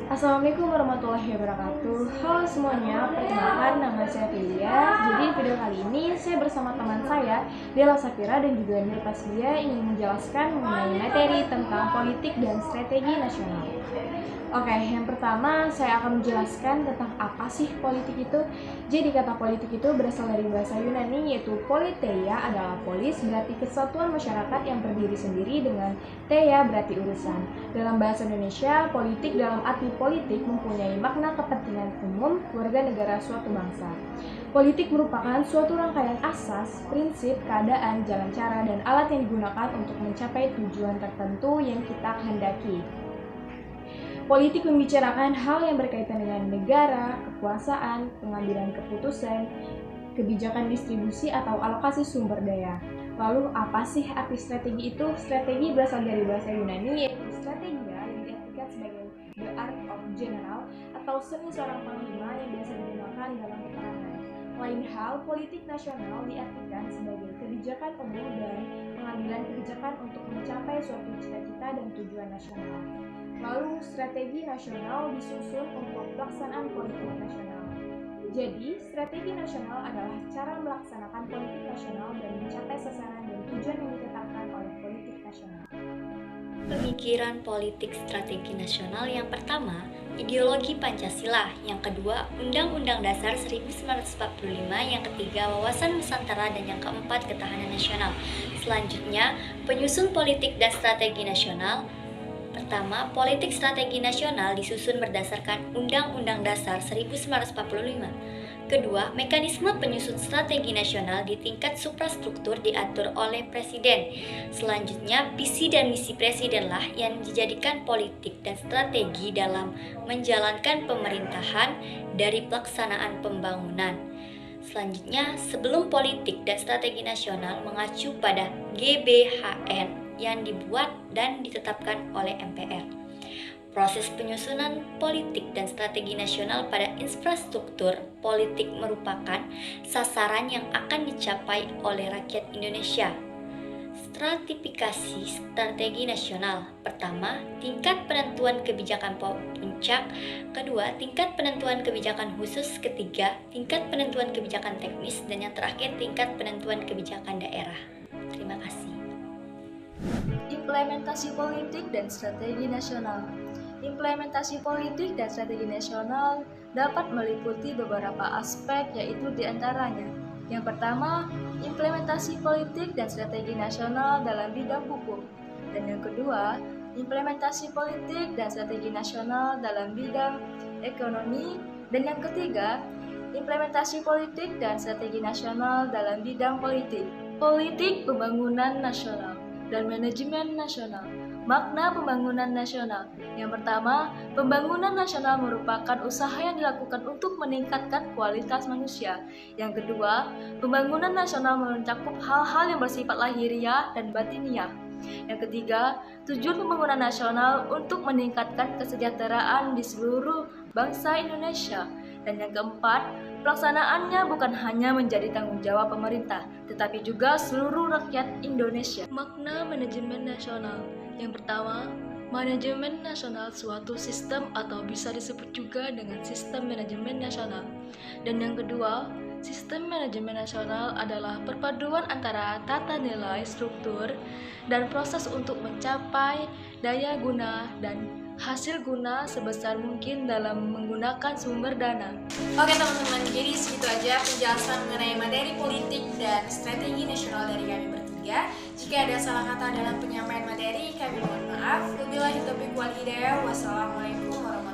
Assalamualaikum warahmatullahi wabarakatuh. Halo semuanya, perkenalkan nama saya Filia. Jadi video kali ini saya bersama teman saya Dela Safira dan juga Nur Tasbia ingin menjelaskan mengenai materi tentang politik dan strategi nasional. Oke, yang pertama saya akan menjelaskan tentang apa sih politik itu. Jadi kata politik itu berasal dari bahasa Yunani yaitu politeia adalah polis berarti kesatuan masyarakat yang berdiri sendiri dengan teia berarti urusan. Dalam bahasa Indonesia, politik dalam arti politik mempunyai makna kepentingan umum warga negara suatu bangsa. Politik merupakan suatu rangkaian asas, prinsip, keadaan, jalan cara, dan alat yang digunakan untuk mencapai tujuan tertentu yang kita kehendaki. Politik membicarakan hal yang berkaitan dengan negara, kekuasaan, pengambilan keputusan, kebijakan distribusi atau alokasi sumber daya. Lalu apa sih arti strategi itu? Strategi berasal dari bahasa Yunani yaitu strategia yang diartikan sebagai the art of general atau seni seorang panglima yang biasa digunakan dalam peperangan. Lain hal, politik nasional diartikan sebagai kebijakan umum dan pengambilan kebijakan untuk mencapai suatu cita-cita dan tujuan nasional. Lalu, strategi nasional disusun untuk pelaksanaan politik nasional. Jadi, strategi nasional adalah cara melaksanakan politik nasional dan mencapai sasaran dan tujuan yang ditetapkan oleh politik nasional. Pemikiran politik strategi nasional yang pertama, ideologi Pancasila, yang kedua, Undang-Undang Dasar 1945, yang ketiga, wawasan Nusantara, dan yang keempat, ketahanan nasional. Selanjutnya, penyusun politik dan strategi nasional. Pertama, politik strategi nasional disusun berdasarkan Undang-Undang Dasar 1945. Kedua, mekanisme penyusun strategi nasional di tingkat suprastruktur diatur oleh Presiden. Selanjutnya, visi dan misi Presidenlah yang dijadikan politik dan strategi dalam menjalankan pemerintahan dari pelaksanaan pembangunan. Selanjutnya, sebelum politik dan strategi nasional mengacu pada GBHN yang dibuat dan ditetapkan oleh MPR. Proses penyusunan politik dan strategi nasional pada infrastruktur politik merupakan sasaran yang akan dicapai oleh rakyat Indonesia. Stratifikasi strategi nasional. Pertama, tingkat penentuan kebijakan puncak. Kedua, tingkat penentuan kebijakan khusus. Ketiga, tingkat penentuan kebijakan teknis. Dan yang terakhir, tingkat penentuan kebijakan daerah. Terima kasih. Implementasi politik dan strategi nasional. Implementasi politik dan strategi nasional dapat meliputi beberapa aspek, yaitu diantaranya: yang pertama, implementasi politik dan strategi nasional dalam bidang hukum, dan yang kedua, implementasi politik dan strategi nasional dalam bidang ekonomi, dan yang ketiga, implementasi politik dan strategi nasional dalam bidang politik. Politik pembangunan nasional dan manajemen nasional. Makna pembangunan nasional. Yang pertama, pembangunan nasional merupakan usaha yang dilakukan untuk meningkatkan kualitas manusia. Yang kedua, pembangunan nasional mencakup hal-hal yang bersifat lahiriah dan batiniah. Yang ketiga, tujuan pembangunan nasional untuk meningkatkan kesejahteraan di seluruh bangsa Indonesia. Dan yang keempat, pelaksanaannya bukan hanya menjadi tanggung jawab pemerintah, tetapi juga seluruh rakyat Indonesia. Makna manajemen nasional. Yang pertama, manajemen nasional suatu sistem atau bisa disebut juga dengan sistem manajemen nasional. Dan yang kedua, sistem manajemen nasional adalah perpaduan antara tata nilai, struktur, dan proses untuk mencapai daya guna dan hasil guna sebesar mungkin dalam menggunakan sumber dana. Oke teman-teman, jadi segitu aja penjelasan mengenai materi politik dan strategi nasional dari kami bertiga. Jika ada salah kata dalam penyampaian materi, kami mohon maaf. Wabillahi taufiq wal hidayah. Wassalamualaikum warahmatullahi wabarakatuh.